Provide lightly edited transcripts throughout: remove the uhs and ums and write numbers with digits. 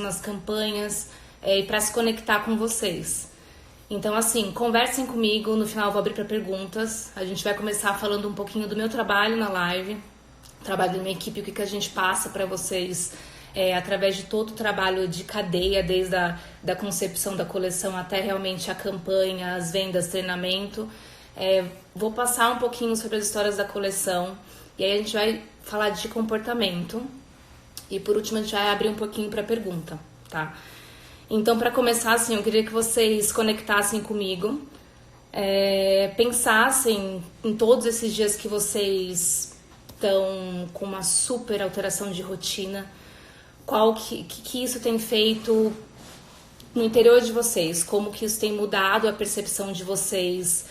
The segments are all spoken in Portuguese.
nas campanhas e para se conectar com vocês. Então, assim, conversem comigo, no final eu vou abrir para perguntas. A gente vai começar falando um pouquinho do meu trabalho na live, trabalho da minha equipe, o que a gente passa para vocês através de todo o trabalho de cadeia, desde da concepção da coleção até realmente a campanha, as vendas, treinamento. Vou passar um pouquinho sobre as histórias da coleção e aí a gente vai falar de comportamento e por último a gente vai abrir um pouquinho para pergunta, tá? Então, para começar, assim, eu queria que vocês conectassem comigo, pensassem em todos esses dias que vocês estão com uma super alteração de rotina, qual que isso tem feito no interior de vocês, como que isso tem mudado a percepção de vocês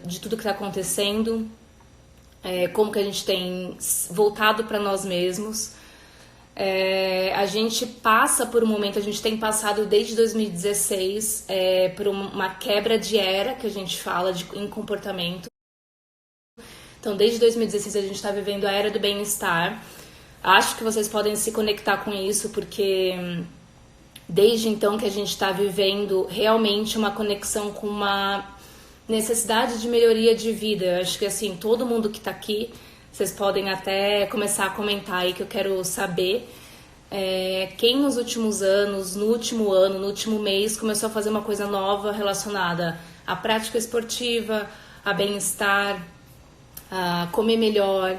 de tudo que está acontecendo, como que a gente tem voltado para nós mesmos. A gente passa por um momento, a gente tem passado desde 2016 por uma quebra de era que a gente fala em comportamento. Então, desde 2016 a gente está vivendo a era do bem-estar. Acho que vocês podem se conectar com isso, porque desde então que a gente está vivendo realmente uma conexão com uma necessidade de melhoria de vida. Eu acho que assim, todo mundo que está aqui, vocês podem até começar a comentar aí que eu quero saber quem nos últimos anos, no último ano, no último mês, começou a fazer uma coisa nova relacionada à prática esportiva, a bem-estar, a comer melhor,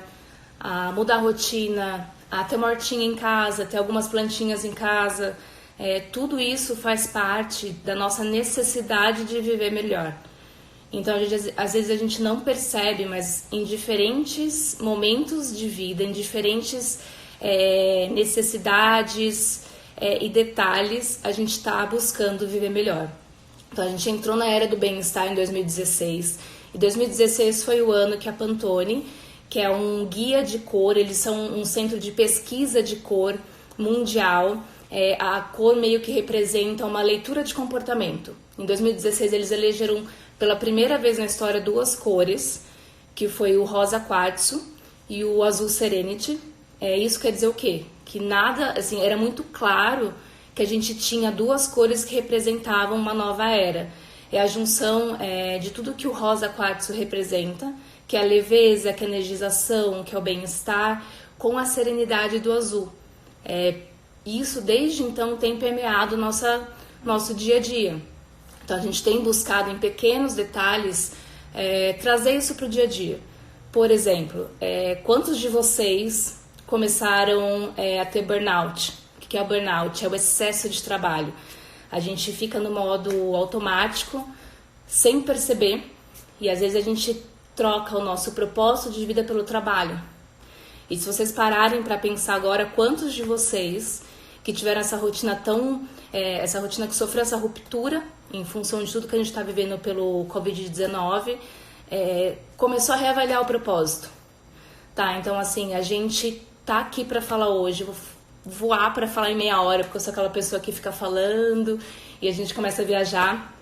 a mudar a rotina, a ter uma hortinha em casa, ter algumas plantinhas em casa. Tudo isso faz parte da nossa necessidade de viver melhor. Então, às vezes a gente não percebe, mas em diferentes momentos de vida, em diferentes necessidades e detalhes, a gente está buscando viver melhor. Então, a gente entrou na era do bem-estar em 2016. E 2016 foi o ano que a Pantone, que é um guia de cor, eles são um centro de pesquisa de cor mundial. A cor meio que representa uma leitura de comportamento. Em 2016, eles elegeram pela primeira vez na história duas cores, que foi o rosa quartzo e o azul serenity. Isso quer dizer o quê? Que nada, assim, era muito claro que a gente tinha duas cores que representavam uma nova era. É a junção de tudo que o rosa quartzo representa, que é a leveza, que é a energização, que é o bem-estar, com a serenidade do azul. Isso desde então tem permeado nosso dia a dia. Então a gente tem buscado em pequenos detalhes trazer isso para o dia a dia. Por exemplo, quantos de vocês começaram a ter burnout? O que é o burnout? É o excesso de trabalho. A gente fica no modo automático, sem perceber, e às vezes a gente troca o nosso propósito de vida pelo trabalho. E se vocês pararem para pensar agora, quantos de vocês que tiveram essa rotina essa rotina que sofreu essa ruptura em função de tudo que a gente está vivendo pelo Covid-19, começou a reavaliar o propósito, tá? Então, assim, a gente tá aqui para falar hoje, vou voar para falar em meia hora, porque eu sou aquela pessoa que fica falando e a gente começa a viajar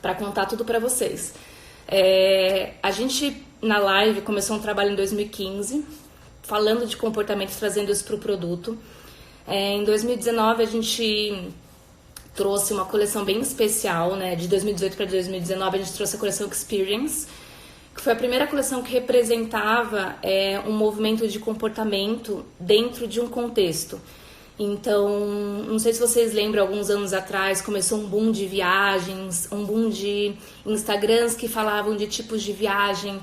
para contar tudo para vocês. A gente, na live, começou um trabalho em 2015, falando de comportamento, trazendo isso para o produto. Em 2019, a gente trouxe uma coleção bem especial, né? De 2018 para 2019, a gente trouxe a coleção Experience, que foi a primeira coleção que representava um movimento de comportamento dentro de um contexto. Então, não sei se vocês lembram, alguns anos atrás começou um boom de viagens, um boom de Instagrams que falavam de tipos de viagem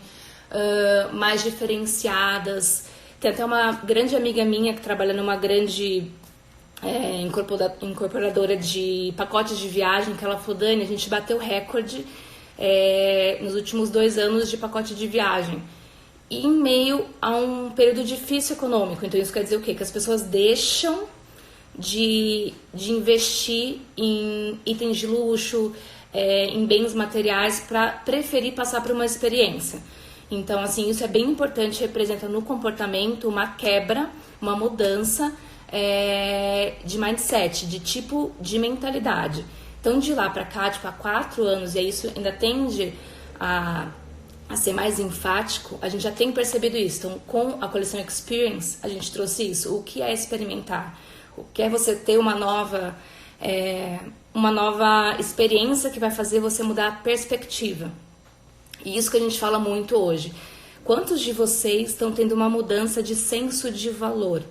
mais diferenciadas. Tem até uma grande amiga minha que trabalha numa grande incorporadora de pacotes de viagem, que ela falou: Dani, a gente bateu recorde nos últimos 2 anos de pacote de viagem. E em meio a um período difícil econômico. Então isso quer dizer o quê? Que as pessoas deixam de investir em itens de luxo, em bens materiais, para preferir passar por uma experiência. Então, assim, isso é bem importante, representa no comportamento uma quebra, uma mudança de mindset, de tipo de mentalidade. Então, de lá para cá, tipo, há 4 anos, e isso ainda tende a ser mais enfático, a gente já tem percebido isso. Então, com a coleção Experience, a gente trouxe isso. O que é experimentar? quer você ter uma nova experiência que vai fazer você mudar a perspectiva. E isso que a gente fala muito hoje. Quantos de vocês estão tendo uma mudança de senso de valor?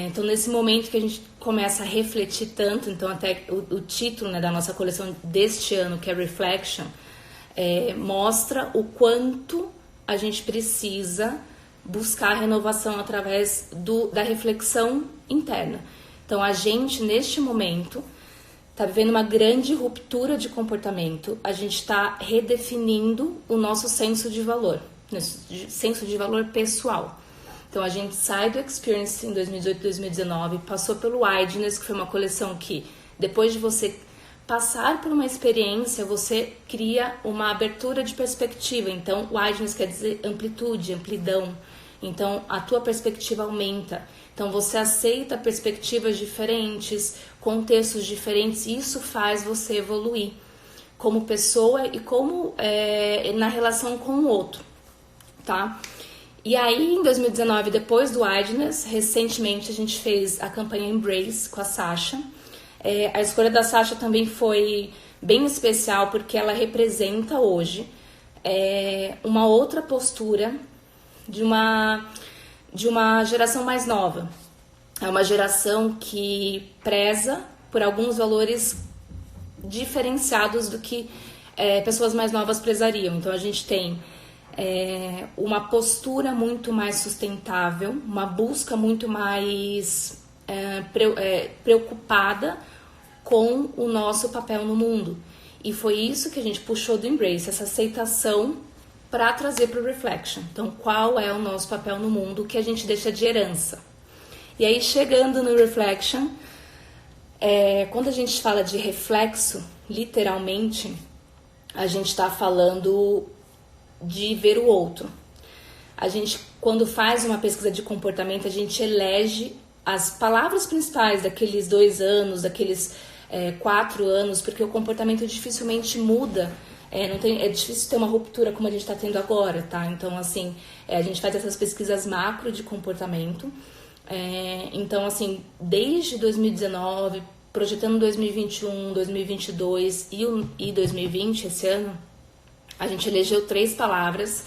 Então, nesse momento que a gente começa a refletir tanto, então até o título, né, da nossa coleção deste ano, que é Reflection, mostra o quanto a gente precisa buscar renovação através da reflexão interna. Então, a gente, neste momento, está vivendo uma grande ruptura de comportamento. A gente está redefinindo o nosso senso de valor, senso de valor pessoal. Então, a gente sai do Experience em 2018, 2019, passou pelo Wideness, que foi uma coleção que, depois de você passar por uma experiência, você cria uma abertura de perspectiva. Então, Wideness quer dizer amplitude, amplidão. Então, a tua perspectiva aumenta. Então, você aceita perspectivas diferentes, contextos diferentes, e isso faz você evoluir como pessoa e como na relação com o outro, tá? E aí, em 2019, depois do Wideness, recentemente a gente fez a campanha Embrace com a Sasha. A escolha da Sasha também foi bem especial porque ela representa hoje uma outra postura de uma geração mais nova. É uma geração que preza por alguns valores diferenciados do que pessoas mais novas prezariam. Então, a gente tem uma postura muito mais sustentável, uma busca muito mais preocupada com o nosso papel no mundo. E foi isso que a gente puxou do Embrace, essa aceitação para trazer para o Reflection. Então, qual é o nosso papel no mundo, que a gente deixa de herança? E aí, chegando no Reflection, quando a gente fala de reflexo, literalmente, a gente está falando de ver o outro. A gente, quando faz uma pesquisa de comportamento, a gente elege as palavras principais daqueles 2 anos, daqueles 4 anos, porque o comportamento dificilmente muda. É difícil ter uma ruptura como a gente está tendo agora, tá? Então, assim, a gente faz essas pesquisas macro de comportamento. Então, assim, desde 2019, projetando 2021, 2022 e 2020, esse ano, a gente elegeu 3 palavras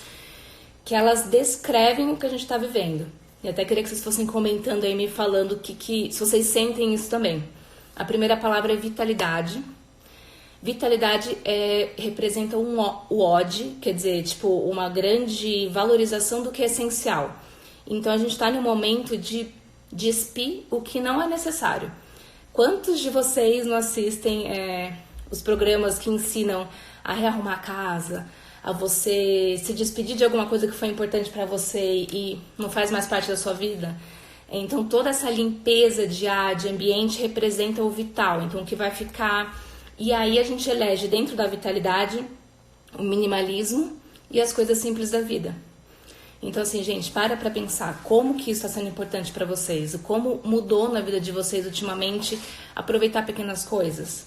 que elas descrevem o que a gente está vivendo. E até queria que vocês fossem comentando aí, me falando se vocês sentem isso também. A primeira palavra é vitalidade. Vitalidade representa o OD, quer dizer, tipo, uma grande valorização do que é essencial. Então, a gente está no momento de despir o que não é necessário. Quantos de vocês não assistem os programas que ensinam a rearrumar a casa, a você se despedir de alguma coisa que foi importante para você e não faz mais parte da sua vida? Então, toda essa limpeza de ar, de ambiente, representa o vital. Então, o que vai ficar... E aí, a gente elege dentro da vitalidade o minimalismo e as coisas simples da vida. Então, assim, gente, para pensar como que isso está sendo importante para vocês, como mudou na vida de vocês ultimamente aproveitar pequenas coisas.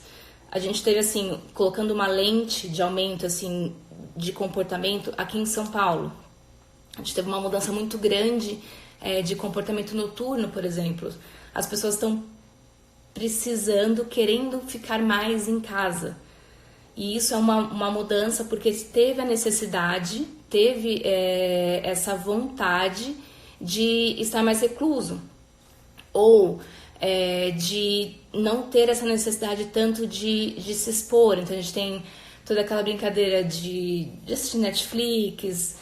A gente teve, assim, colocando uma lente de aumento, assim, de comportamento aqui em São Paulo. A gente teve uma mudança muito grande de comportamento noturno, por exemplo. As pessoas estão precisando, querendo ficar mais em casa. E isso é uma mudança porque teve a necessidade, teve essa vontade de estar mais recluso. Ou de não ter essa necessidade tanto de se expor. Então a gente tem toda aquela brincadeira de assistir Netflix,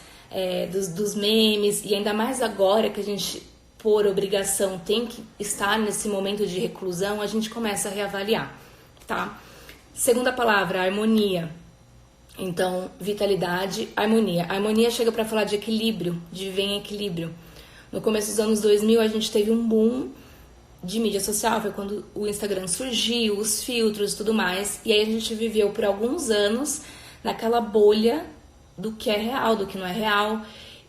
dos memes, e ainda mais agora que a gente, por obrigação, tem que estar nesse momento de reclusão, a gente começa a reavaliar, tá? Segunda palavra, harmonia. Então, vitalidade, harmonia. A harmonia chega para falar de equilíbrio, de viver em equilíbrio. No começo dos anos 2000, a gente teve um boom de mídia social, foi quando o Instagram surgiu, os filtros e tudo mais, e aí a gente viveu por alguns anos naquela bolha do que é real, do que não é real,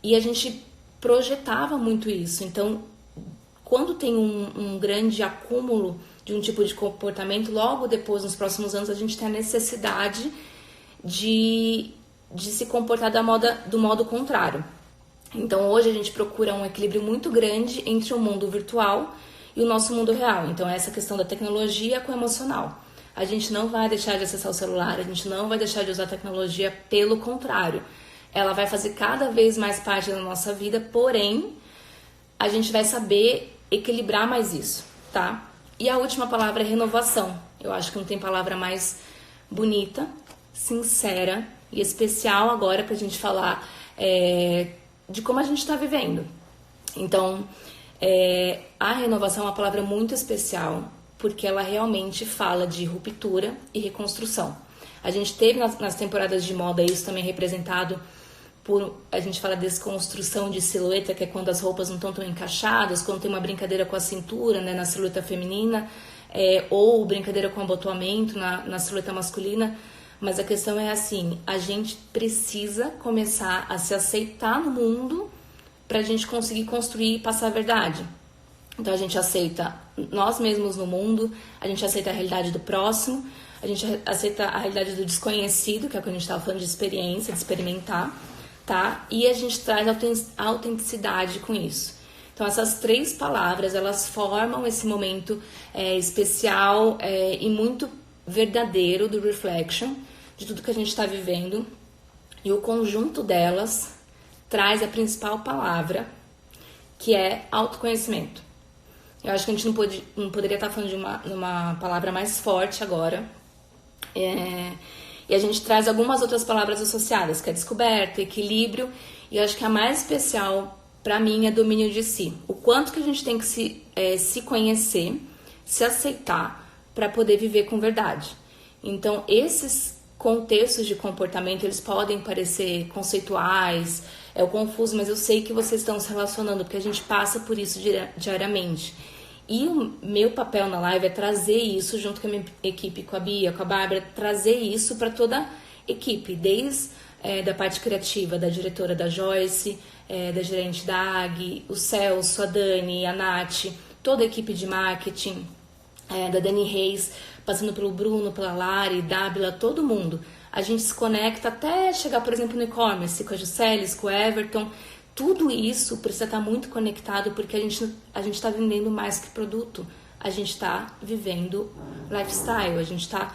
e a gente projetava muito isso. Então, quando tem um grande acúmulo de um tipo de comportamento, logo depois, nos próximos anos, a gente tem a necessidade de se comportar do modo contrário. Então, hoje a gente procura um equilíbrio muito grande entre o mundo virtual e o nosso mundo real. Então, essa questão da tecnologia com o emocional. A gente não vai deixar de acessar o celular, a gente não vai deixar de usar a tecnologia, pelo contrário. Ela vai fazer cada vez mais parte da nossa vida, porém, a gente vai saber equilibrar mais isso, tá? E a última palavra é renovação. Eu acho que não tem palavra mais bonita, sincera e especial agora pra gente falar de como a gente está vivendo. Então, a renovação é uma palavra muito especial, porque ela realmente fala de ruptura e reconstrução. A gente teve nas temporadas de moda isso também representado por, a gente fala desconstrução de silhueta, que é quando as roupas não estão tão encaixadas, quando tem uma brincadeira com a cintura, né, na silhueta feminina, ou brincadeira com abotoamento na silhueta masculina. Mas a questão é assim, a gente precisa começar a se aceitar no mundo para a gente conseguir construir e passar a verdade. Então a gente aceita nós mesmos no mundo, a gente aceita a realidade do próximo, a gente aceita a realidade do desconhecido, que é o que a gente estava falando de experiência, de experimentar, tá? E a gente traz autenticidade com isso. Então essas 3 palavras, elas formam esse momento especial e muito verdadeiro do Reflection, de tudo que a gente está vivendo. E o conjunto delas traz a principal palavra, que é autoconhecimento. Eu acho que a gente não poderia estar falando de uma palavra mais forte agora. E a gente traz algumas outras palavras associadas, que é descoberta, equilíbrio. E eu acho que a mais especial para mim é domínio de si. O quanto que a gente tem que se conhecer, se aceitar para poder viver com verdade. Então, esses contextos de comportamento, eles podem parecer conceituais, ou confusos, mas eu sei que vocês estão se relacionando, porque a gente passa por isso diariamente. E o meu papel na live é trazer isso junto com a minha equipe, com a Bia, com a Bárbara, trazer isso para toda a equipe, desde da parte criativa, da diretora da Joyce, da gerente da Ag, o Celso, a Dani, a Nath, toda a equipe de marketing, da Dani Reis, passando pelo Bruno, pela Lari, Dábila, todo mundo. A gente se conecta até chegar, por exemplo, no e-commerce, com a Juscelis, com o Everton. Tudo isso precisa estar muito conectado, porque a gente está vendendo mais que produto. A gente está vivendo lifestyle, a gente está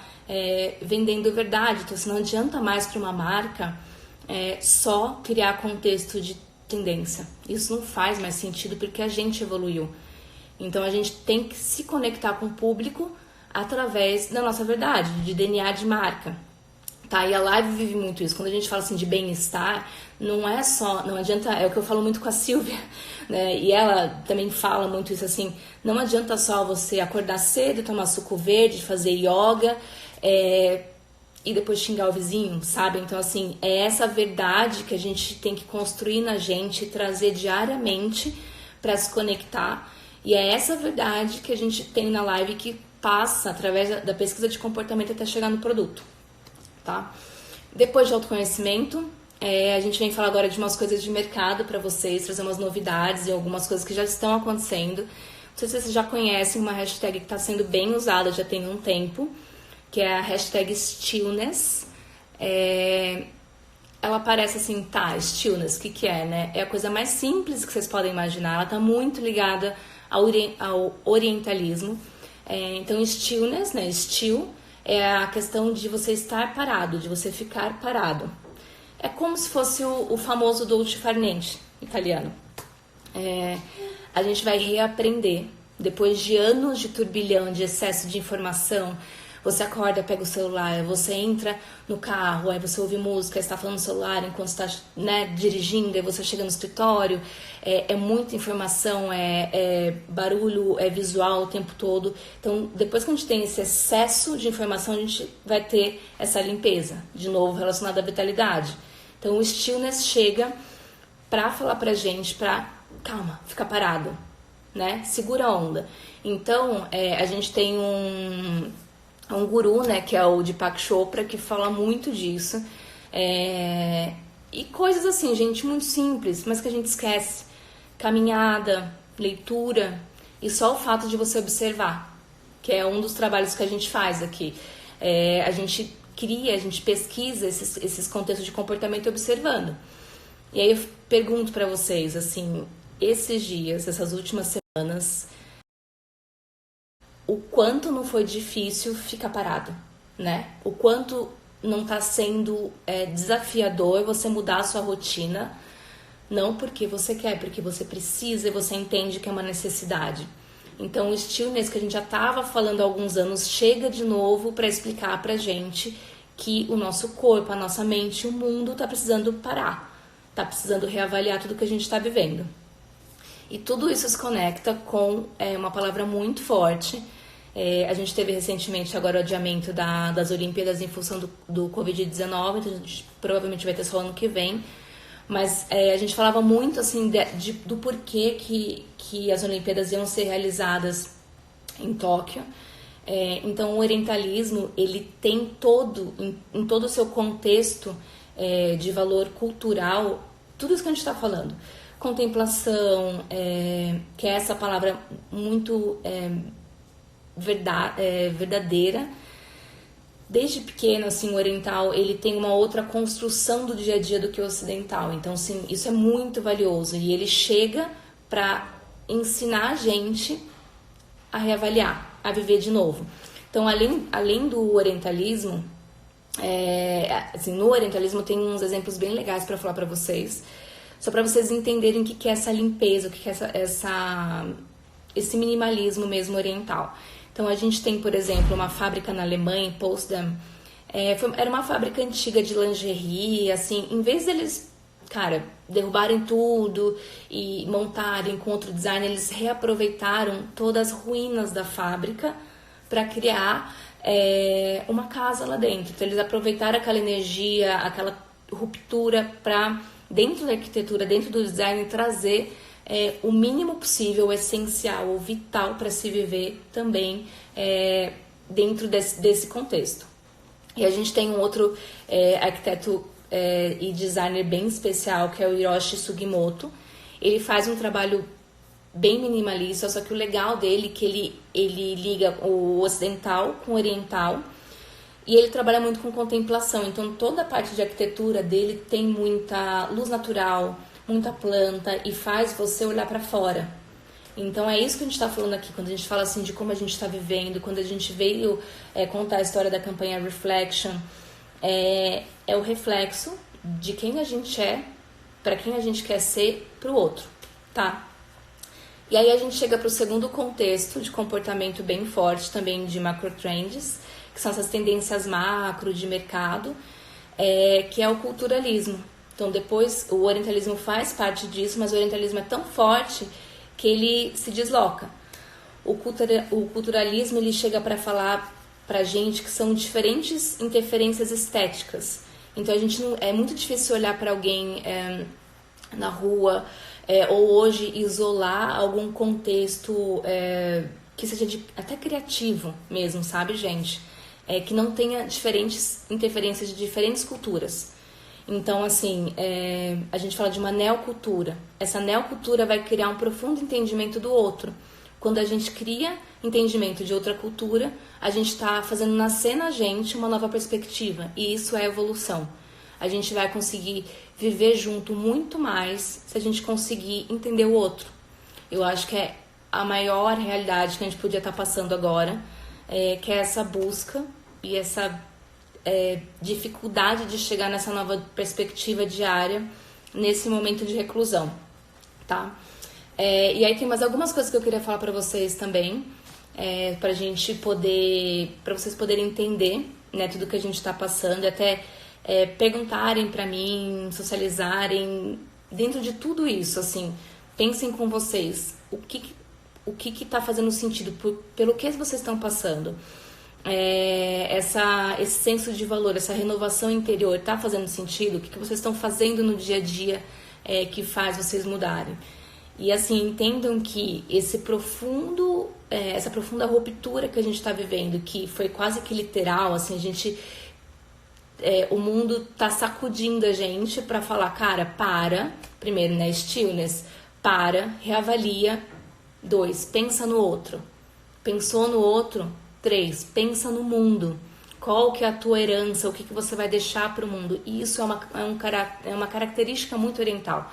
vendendo verdade. Então, assim, não adianta mais para uma marca só criar contexto de tendência. Isso não faz mais sentido, porque a gente evoluiu. Então, a gente tem que se conectar com o público através da nossa verdade, de DNA de marca. Tá, e a live vive muito isso. Quando a gente fala assim de bem-estar, não adianta, é o que eu falo muito com a Silvia, né? E ela também fala muito isso assim, não adianta só você acordar cedo, tomar suco verde, fazer yoga, e depois xingar o vizinho, sabe? Então assim, é essa verdade que a gente tem que construir na gente e trazer diariamente para se conectar. E é essa verdade que a gente tem na live que passa através da pesquisa de comportamento até chegar no produto. Tá? Depois de autoconhecimento, a gente vem falar agora de umas coisas de mercado para vocês, trazer umas novidades e algumas coisas que já estão acontecendo. Não sei se vocês já conhecem uma hashtag que está sendo bem usada já tem um tempo, que é a hashtag Stillness. Ela aparece assim, Stillness, o que é, né? É a coisa mais simples que vocês podem imaginar, ela está muito ligada ao orientalismo. Então, Stillness, né? Still é a questão de você estar parado, de você ficar parado. É como se fosse o famoso dolce far niente italiano. A gente vai reaprender. Depois de anos de turbilhão, de excesso de informação, você acorda, pega o celular, você entra no carro, aí você ouve música, está falando no celular enquanto está, né, dirigindo, aí você chega no escritório, é muita informação, barulho, visual o tempo todo. Então, depois que a gente tem esse excesso de informação, a gente vai ter essa limpeza, de novo, relacionada à vitalidade. Então, o stillness chega para falar pra gente, calma, fica parado, né? Segura a onda. Então, a gente tem um guru, né, que é o Deepak Chopra, que fala muito disso. E coisas assim, gente, muito simples, mas que a gente esquece. Caminhada, leitura, e só o fato de você observar, que é um dos trabalhos que a gente faz aqui. A gente cria, a gente pesquisa esses contextos de comportamento observando. E aí eu pergunto para vocês, assim, esses dias, essas últimas semanas, o quanto não foi difícil ficar parado, né? O quanto não tá sendo desafiador você mudar a sua rotina, não porque você quer, porque você precisa e você entende que é uma necessidade. Então o stillness que a gente já estava falando há alguns anos chega de novo para explicar pra gente que o nosso corpo, a nossa mente, o mundo tá precisando parar, tá precisando reavaliar tudo que a gente está vivendo. E tudo isso se conecta com uma palavra muito forte. A gente teve recentemente agora o adiamento das Olimpíadas em função do Covid-19, então a gente provavelmente vai ter só ano que vem. Mas a gente falava muito assim do porquê que as Olimpíadas iam ser realizadas em Tóquio. Então o orientalismo, ele tem em todo o seu contexto de valor cultural, tudo isso que a gente está falando. Contemplação, que é essa palavra muito verdadeira. Desde pequeno, assim, o oriental, ele tem uma outra construção do dia a dia do que o ocidental. Então, assim, isso é muito valioso. E ele chega para ensinar a gente a reavaliar, a viver de novo. Então, além do orientalismo, assim, no orientalismo tem uns exemplos bem legais para falar para vocês. Só para vocês entenderem o que é essa limpeza, o que é esse minimalismo mesmo oriental. Então, a gente tem, por exemplo, uma fábrica na Alemanha, em Potsdam. Era uma fábrica antiga de lingerie, assim, em vez deles, derrubarem tudo e montarem com outro design, eles reaproveitaram todas as ruínas da fábrica para criar uma casa lá dentro. Então, eles aproveitaram aquela energia, aquela ruptura para, dentro da arquitetura, dentro do design, trazer o mínimo possível, o essencial, o vital para se viver também dentro desse contexto. E a gente tem um outro arquiteto e designer bem especial, que é o Hiroshi Sugimoto. Ele faz um trabalho bem minimalista, só que o legal dele é que ele liga o ocidental com o oriental, e ele trabalha muito com contemplação. Então toda a parte de arquitetura dele tem muita luz natural, muita planta, e faz você olhar para fora. Então é isso que a gente está falando aqui, quando a gente fala assim de como a gente está vivendo, quando a gente veio contar a história da campanha Reflection, é o reflexo de quem a gente é, para quem a gente quer ser, para o outro, tá? E aí a gente chega para o segundo contexto de comportamento bem forte também de macro trends, que são essas tendências macro de mercado, que é o culturalismo. Então depois o orientalismo faz parte disso, mas o orientalismo é tão forte que ele se desloca. O culturalismo, ele chega para falar pra gente que são diferentes interferências estéticas. Então é muito difícil olhar para alguém na rua ou hoje isolar algum contexto que seja até criativo mesmo, sabe, gente? Que não tenha diferentes interferências de diferentes culturas. Então, assim, a gente fala de uma neocultura. Essa neocultura vai criar um profundo entendimento do outro. Quando a gente cria entendimento de outra cultura, a gente está fazendo nascer na gente uma nova perspectiva. E isso é evolução. A gente vai conseguir viver junto muito mais se a gente conseguir entender o outro. Eu acho que é a maior realidade que a gente podia estar passando agora, que é essa busca e essa dificuldade de chegar nessa nova perspectiva diária nesse momento de reclusão, tá? E aí tem mais algumas coisas que eu queria falar para vocês também, pra gente poder, para vocês poderem entender, né, tudo que a gente tá passando, e até perguntarem pra mim, socializarem dentro de tudo isso, assim, pensem com vocês, o que tá fazendo sentido, pelo que vocês estão passando. Esse senso de valor, essa renovação interior tá fazendo sentido? O que vocês estão fazendo no dia a dia que faz vocês mudarem? E assim, entendam que essa profunda ruptura que a gente está vivendo, que foi quase que literal, assim, o mundo tá sacudindo a gente para falar, cara, para, primeiro, né, stillness, reavalia, 2, pensa no outro, pensou no outro, 3, pensa no mundo. Qual que é a tua herança? O que você vai deixar para o mundo? E isso é uma característica muito oriental.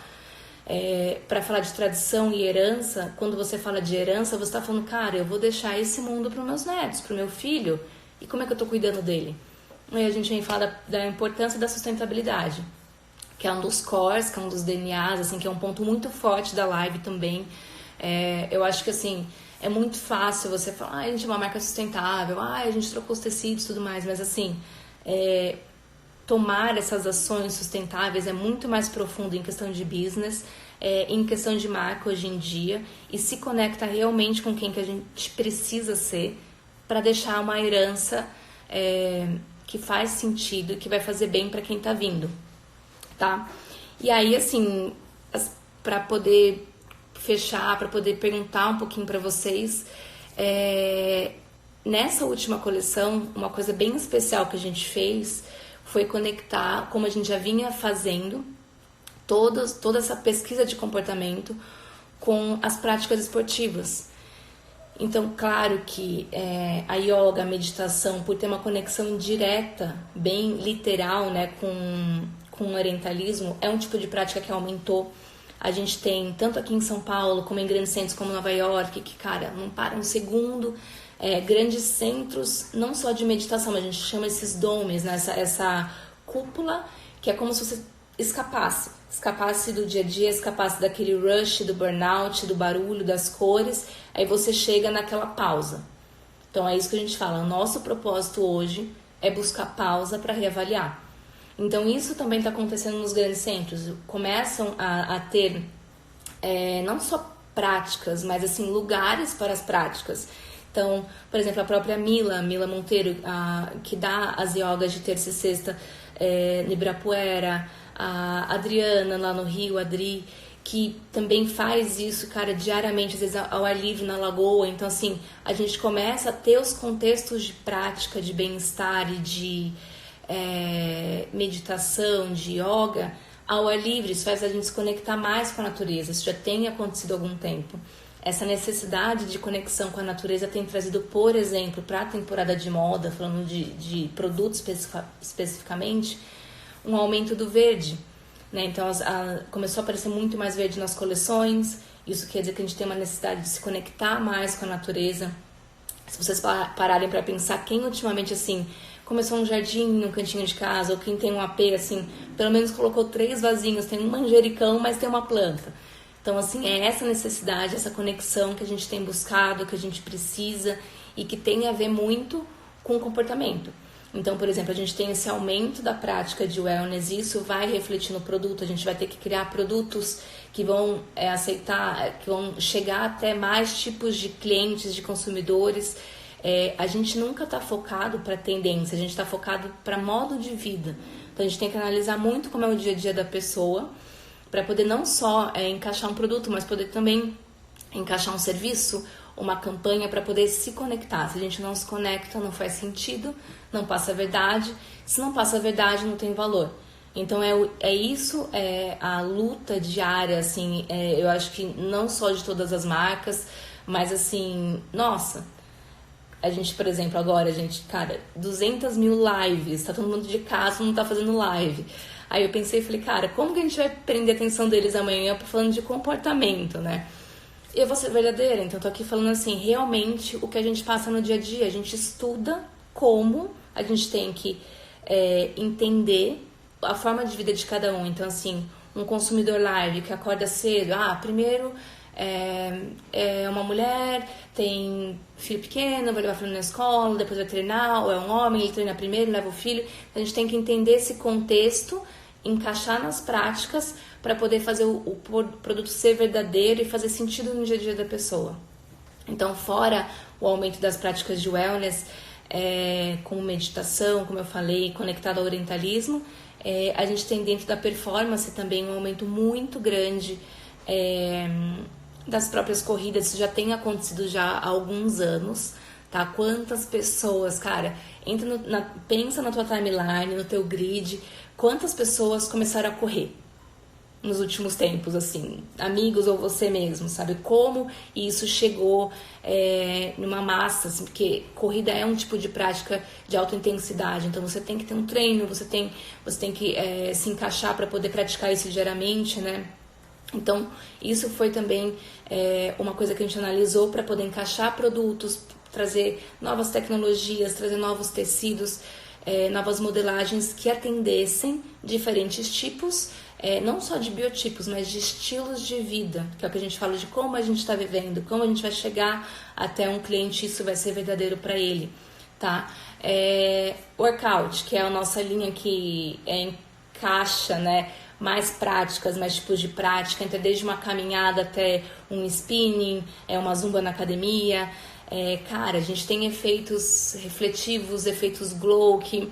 para falar de tradição e herança, quando você fala de herança, você está falando, cara, eu vou deixar esse mundo para os meus netos, para o meu filho, e como é que eu estou cuidando dele? E a gente vem falar da importância da sustentabilidade, que é um dos cores, que é um dos DNAs, assim, que é um ponto muito forte da live também. Eu acho que, assim, é muito fácil você falar, a gente é uma marca sustentável, a gente trocou os tecidos e tudo mais, mas, assim, tomar essas ações sustentáveis é muito mais profundo em questão de business, em questão de marca hoje em dia, e se conecta realmente com quem que a gente precisa ser para deixar uma herança que faz sentido e que vai fazer bem para quem tá vindo, tá? E aí, assim, para poder fechar, para poder perguntar um pouquinho para vocês, nessa última coleção, uma coisa bem especial que a gente fez foi conectar, como a gente já vinha fazendo, toda essa pesquisa de comportamento com as práticas esportivas. Então, claro que a yoga, a meditação, por ter uma conexão direta, bem literal, né, com o orientalismo, é um tipo de prática que aumentou. A gente tem, tanto aqui em São Paulo, como em grandes centros como Nova York, que, cara, não para um segundo, grandes centros, não só de meditação, mas a gente chama esses domes, né, essa cúpula, que é como se você escapasse do dia a dia, escapasse daquele rush, do burnout, do barulho, das cores, aí você chega naquela pausa. Então é isso que a gente fala, o nosso propósito hoje é buscar pausa para reavaliar. Então isso também está acontecendo nos grandes centros, começam a ter não só práticas, mas assim, lugares para as práticas. Então, por exemplo, a própria Mila Monteiro, que dá as yogas de terça e sexta no Ibirapuera, a Adriana lá no Rio, a Adri, que também faz isso, cara, diariamente, às vezes ao ar livre, na lagoa. Então, assim, a gente começa a ter os contextos de prática, de bem-estar e de meditação, de yoga, ao ar livre. Isso faz a gente se conectar mais com a natureza. Isso já tem acontecido há algum tempo. Essa necessidade de conexão com a natureza tem trazido, por exemplo, para a temporada de moda, falando de produtos especificamente, um aumento do verde, né? Então começou a aparecer muito mais verde nas coleções. Isso quer dizer que a gente tem uma necessidade de se conectar mais com a natureza. Se vocês pararem para pensar, quem ultimamente assim começou um jardim no cantinho de casa, ou quem tem um AP assim, pelo menos colocou 3 vasinhos, tem um manjericão, mas tem uma planta. Então, assim, é essa necessidade, essa conexão que a gente tem buscado, que a gente precisa e que tem a ver muito com o comportamento. Então, por exemplo, a gente tem esse aumento da prática de wellness e isso vai refletir no produto. A gente vai ter que criar produtos que vão aceitar, que vão chegar até mais tipos de clientes, de consumidores. A gente nunca está focado para tendência, a gente está focado para modo de vida. Então, a gente tem que analisar muito como é o dia a dia da pessoa, para poder não só encaixar um produto, mas poder também encaixar um serviço, uma campanha para poder se conectar. Se a gente não se conecta, não faz sentido, não passa a verdade. Se não passa a verdade, não tem valor. Então isso, a luta diária, assim, eu acho que não só de todas as marcas, mas assim, nossa, a gente, por exemplo, agora, 200 mil lives, tá todo mundo de casa, não tá fazendo live. Aí eu pensei e falei, cara, como que a gente vai prender a atenção deles amanhã falando de comportamento, né? E eu vou ser verdadeira, então tô aqui falando assim, realmente o que a gente passa no dia a dia, a gente estuda como a gente tem que entender a forma de vida de cada um. Então, assim, um consumidor live que acorda cedo, primeiro é uma mulher, tem filho pequeno, vai levar filho na escola, depois vai treinar, ou é um homem, ele treina primeiro, leva o filho. A gente tem que entender esse contexto, encaixar nas práticas para poder fazer o produto ser verdadeiro e fazer sentido no dia a dia da pessoa. Então, fora o aumento das práticas de wellness, com meditação, como eu falei, conectado ao orientalismo, a gente tem dentro da performance também um aumento muito grande das próprias corridas. Isso já tem acontecido já há alguns anos, tá? Quantas pessoas, cara, pensa na tua timeline, no teu grid, quantas pessoas começaram a correr nos últimos tempos, assim, amigos ou você mesmo, sabe? Como isso chegou numa massa, assim, porque corrida é um tipo de prática de alta intensidade, então você tem que ter um treino, você tem que se encaixar para poder praticar isso diariamente, né? Então, isso foi também uma coisa que a gente analisou para poder encaixar produtos, trazer novas tecnologias, trazer novos tecidos, novas modelagens que atendessem diferentes tipos, não só de biotipos, mas de estilos de vida, que é o que a gente fala de como a gente está vivendo, como a gente vai chegar até um cliente e isso vai ser verdadeiro para ele, tá? Workout, que é a nossa linha que encaixa, né, mais práticas, mais tipos de prática, então desde uma caminhada até um spinning, uma zumba na academia. Cara, a gente tem efeitos refletivos, efeitos glow, que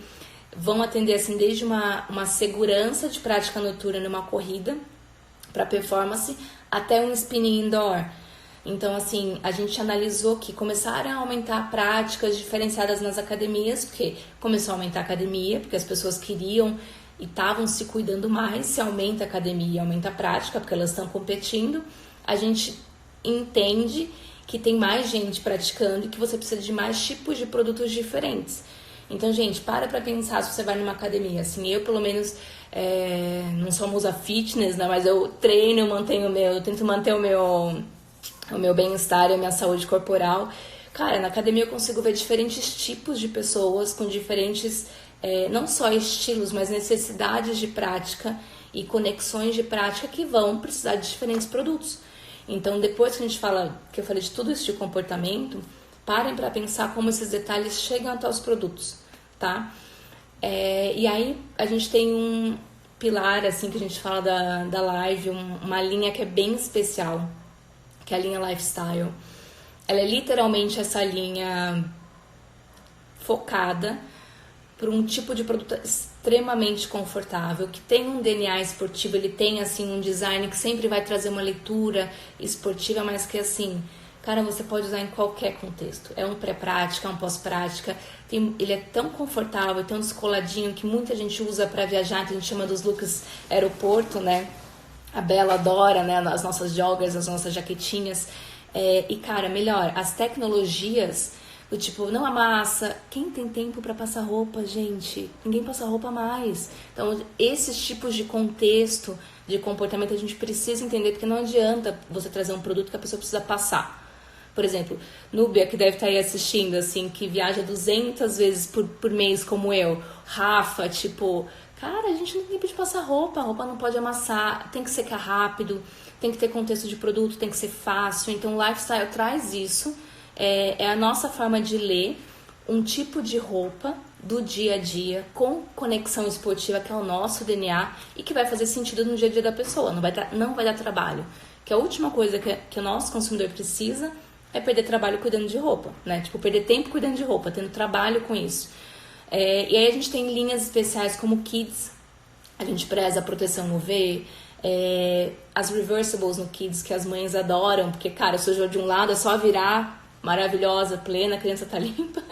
vão atender assim desde uma segurança de prática noturna numa corrida para performance até um spinning indoor. Então, assim, a gente analisou que começaram a aumentar práticas diferenciadas nas academias, porque começou a aumentar a academia, porque as pessoas queriam e estavam se cuidando mais. Se aumenta a academia, aumenta a prática, porque elas estão competindo. A gente entende que tem mais gente praticando e que você precisa de mais tipos de produtos diferentes. Então, gente, para pensar se você vai numa academia. Assim, eu, pelo menos, não sou musa fitness, né, mas eu treino, eu tento manter o meu bem-estar e a minha saúde corporal. Cara, na academia eu consigo ver diferentes tipos de pessoas com diferentes, não só estilos, mas necessidades de prática e conexões de prática que vão precisar de diferentes produtos. Então, depois que eu falei de tudo isso de comportamento, parem para pensar como esses detalhes chegam até os produtos, tá? E aí, a gente tem um pilar, assim, que a gente fala da live, uma linha que é bem especial, que é a linha Lifestyle. Ela é literalmente essa linha focada por um tipo de produto extremamente confortável, que tem um DNA esportivo, ele tem assim um design que sempre vai trazer uma leitura esportiva, mas que assim, cara, você pode usar em qualquer contexto. É um pré-prática, é um pós-prática, ele é tão confortável, tão descoladinho, que muita gente usa para viajar, que a gente chama dos looks aeroporto, né? A Bela adora, né? As nossas joggers, as nossas jaquetinhas. E, cara, melhor, as tecnologias do tipo, não amassa. Quem tem tempo para passar roupa, gente? Ninguém passa roupa mais. Então, esses tipos de contexto, de comportamento, a gente precisa entender, porque não adianta você trazer um produto que a pessoa precisa passar. Por exemplo, Núbia, que deve estar aí assistindo, assim, que viaja 200 vezes por mês, como eu. Rafa, tipo, cara, a gente não tem tempo de passar roupa, a roupa não pode amassar, tem que secar rápido, tem que ter contexto de produto, tem que ser fácil. Então, o Lifestyle traz isso. É a nossa forma de ler um tipo de roupa do dia a dia com conexão esportiva, que é o nosso DNA e que vai fazer sentido no dia a dia da pessoa, não vai dar trabalho. Que a última coisa que o nosso consumidor precisa é perder trabalho cuidando de roupa, né? Tipo, perder tempo cuidando de roupa, tendo trabalho com isso. E aí a gente tem linhas especiais como Kids, a gente preza a proteção UV, as reversibles no Kids, que as mães adoram, porque, cara, sujou de um lado, é só virar, maravilhosa, plena, a criança tá limpa.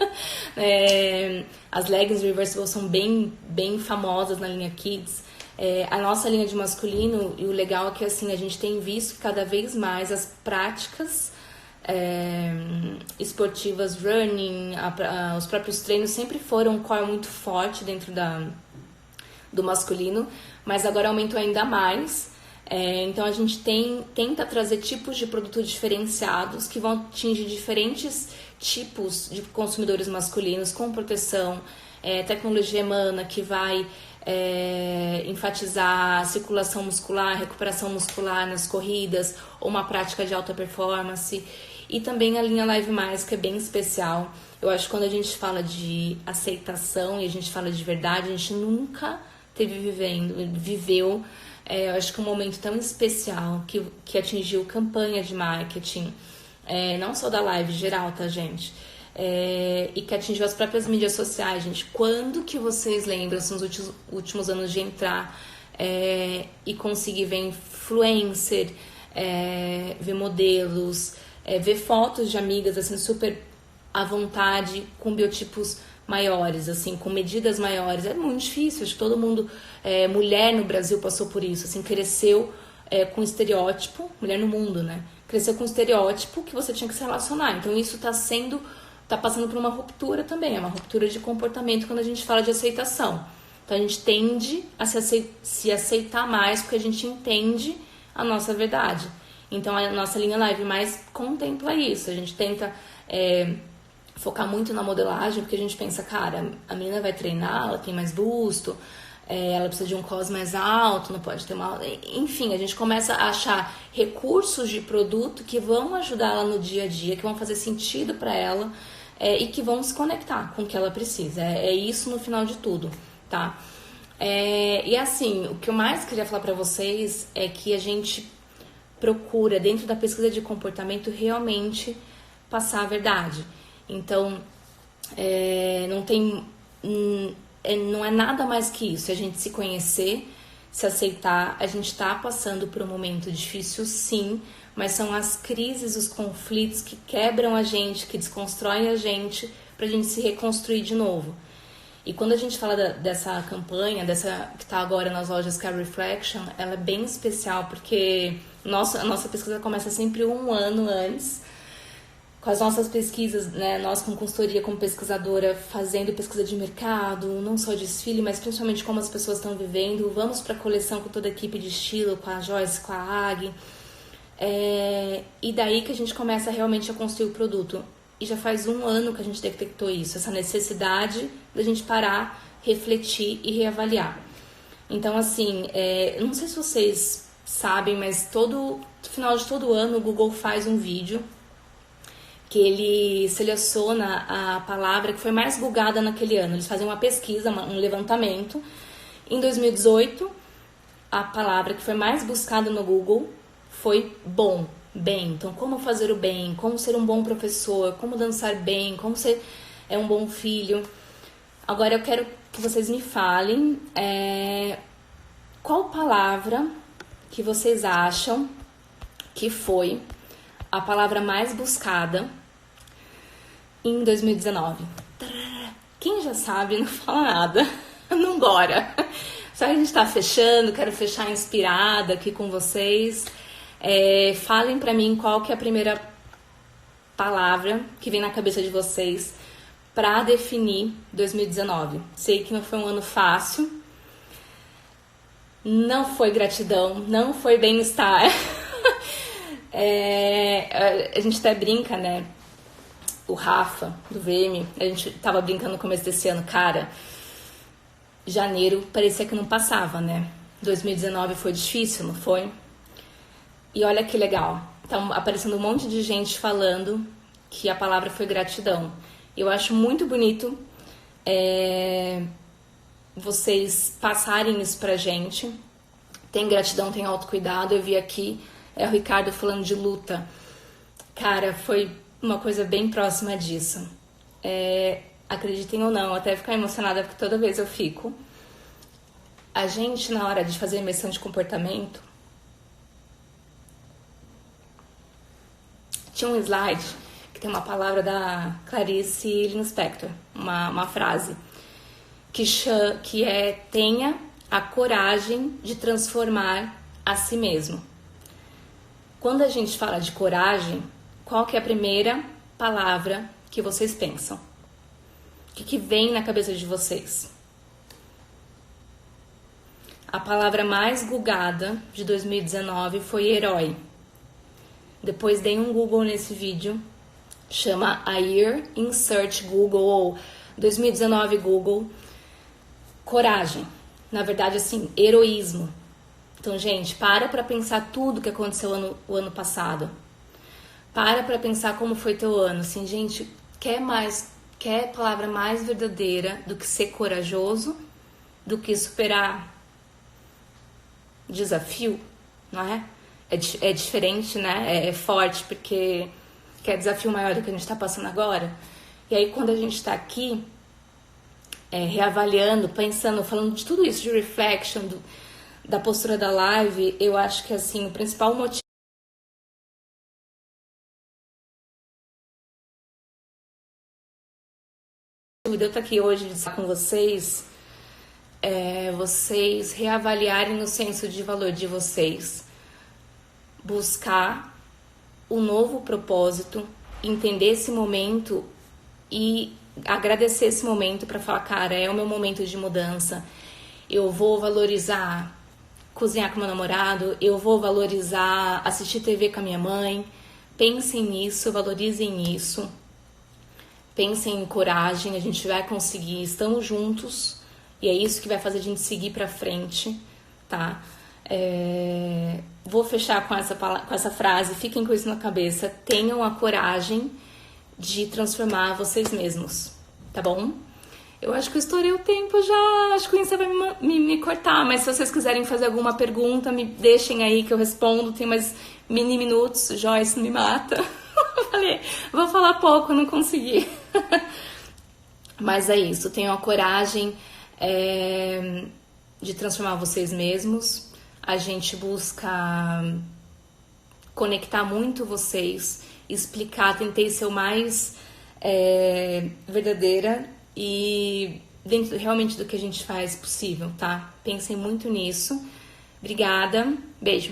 As leggings reversibles são bem, bem famosas na linha Kids. A nossa linha de masculino, e o legal é que assim, a gente tem visto cada vez mais as práticas esportivas, running, os próprios treinos sempre foram um core muito forte dentro do masculino, mas agora aumentou ainda mais. Então a gente tenta trazer tipos de produtos diferenciados que vão atingir diferentes tipos de consumidores masculinos com proteção, tecnologia Emana, que vai enfatizar a circulação muscular, recuperação muscular nas corridas, ou uma prática de alta performance. E também a linha Live Mais, que é bem especial. Eu acho que quando a gente fala de aceitação e a gente fala de verdade, a gente nunca viveu eu acho que um momento tão especial que atingiu campanha de marketing, não só da live, geral, tá, gente? E que atingiu as próprias mídias sociais, gente. Quando que vocês lembram, assim, nos últimos anos, de entrar e conseguir ver influencer, ver modelos, ver fotos de amigas, assim, super à vontade, com biotipos maiores, assim, com medidas maiores? É muito difícil, acho que todo mundo, mulher no Brasil passou por isso, assim, cresceu com estereótipo, mulher no mundo, né? Cresceu com estereótipo que você tinha que se relacionar, então isso tá passando por uma ruptura também, é uma ruptura de comportamento quando a gente fala de aceitação. Então a gente tende a se aceitar mais, porque a gente entende a nossa verdade. Então a nossa linha Live Mais contempla isso. A gente tenta focar muito na modelagem, porque a gente pensa, cara, a menina vai treinar, ela tem mais busto, ela precisa de um cos mais alto, não pode ter uma... Enfim, a gente começa a achar recursos de produto que vão ajudar ela no dia a dia, que vão fazer sentido para ela e que vão se conectar com o que ela precisa. É isso no final de tudo, tá? E assim, o que eu mais queria falar para vocês é que a gente procura, dentro da pesquisa de comportamento, realmente passar a verdade. Então, não é nada mais que isso, é a gente se conhecer, se aceitar. A gente está passando por um momento difícil, sim, mas são as crises, os conflitos que quebram a gente, que desconstroem a gente, pra gente se reconstruir de novo. E quando a gente fala dessa campanha, dessa que está agora nas lojas, que é a Reflection, ela é bem especial, porque a nossa pesquisa começa sempre um ano antes, com as nossas pesquisas, né, nós com consultoria, como pesquisadora, fazendo pesquisa de mercado, não só desfile, mas principalmente como as pessoas estão vivendo. Vamos para a coleção com toda a equipe de estilo, com a Joyce, com a Ag. E daí que a gente começa realmente a construir o produto. E já faz um ano que a gente detectou isso, essa necessidade da gente parar, refletir e reavaliar. Então, assim, não sei se vocês sabem, mas no final de todo ano o Google faz um vídeo que ele seleciona a palavra que foi mais googada naquele ano. Eles fazem uma pesquisa, um levantamento. Em 2018, a palavra que foi mais buscada no Google foi bom, bem. Então, como fazer o bem, como ser um bom professor, como dançar bem, como ser um bom filho. Agora eu quero que vocês me falem qual palavra que vocês acham que foi a palavra mais buscada em 2019. Quem já sabe, não fala nada. Não bora. Só que a gente tá fechando, quero fechar inspirada aqui com vocês. Falem pra mim qual que é a primeira palavra que vem na cabeça de vocês pra definir 2019. Sei que não foi um ano fácil. Não foi gratidão, não foi bem-estar. A gente até brinca, né? O Rafa, do VM, a gente tava brincando no começo desse ano, cara, janeiro parecia que não passava, né? 2019 foi difícil, não foi? E olha que legal, tá aparecendo um monte de gente falando que a palavra foi gratidão. Eu acho muito bonito vocês passarem isso pra gente. Tem gratidão, tem autocuidado. Eu vi aqui, o Ricardo falando de luta. Cara, foi uma coisa bem próxima disso. Acreditem ou não, até ficar emocionada, porque toda vez eu fico. A gente, na hora de fazer imersão de comportamento, tinha um slide que tem uma palavra da Clarice Lispector, uma frase, que é: tenha a coragem de transformar a si mesmo. Quando a gente fala de coragem, qual que é a primeira palavra que vocês pensam? O que vem na cabeça de vocês? A palavra mais googada de 2019 foi herói. Depois deem um Google nesse vídeo. Chama A Year in Search Google ou 2019 Google. Coragem. Na verdade, assim, heroísmo. Então, gente, para pensar tudo que aconteceu o ano passado. Para pensar como foi teu ano. Assim, gente, quer palavra mais verdadeira do que ser corajoso, do que superar desafio, não é? É diferente, né? É forte, porque é desafio maior do que a gente está passando agora. E aí, quando a gente está aqui, reavaliando, pensando, falando de tudo isso, de reflection, da postura da live, eu acho que, assim, o principal motivo de eu estar aqui hoje de estar com vocês vocês reavaliarem o senso de valor de vocês, buscar um novo propósito, entender esse momento e agradecer esse momento para falar, cara, é o meu momento de mudança, eu vou valorizar cozinhar com meu namorado, eu vou valorizar assistir TV com a minha mãe. Pensem nisso, valorizem isso. Pensem em coragem, a gente vai conseguir, estamos juntos e é isso que vai fazer a gente seguir pra frente, tá? Vou fechar com essa frase, fiquem com isso na cabeça, tenham a coragem de transformar vocês mesmos, tá bom? Eu acho que eu estourei o tempo já, acho que o Insta vai me cortar, mas se vocês quiserem fazer alguma pergunta, me deixem aí que eu respondo, tem mais mini minutos, Joyce não me mata. Falei, vou falar pouco, não consegui. Mas é isso, tenham a coragem de transformar vocês mesmos. A gente busca conectar muito vocês, explicar, tentei ser o mais verdadeira e dentro realmente do que a gente faz possível, tá? Pensem muito nisso. Obrigada, beijo.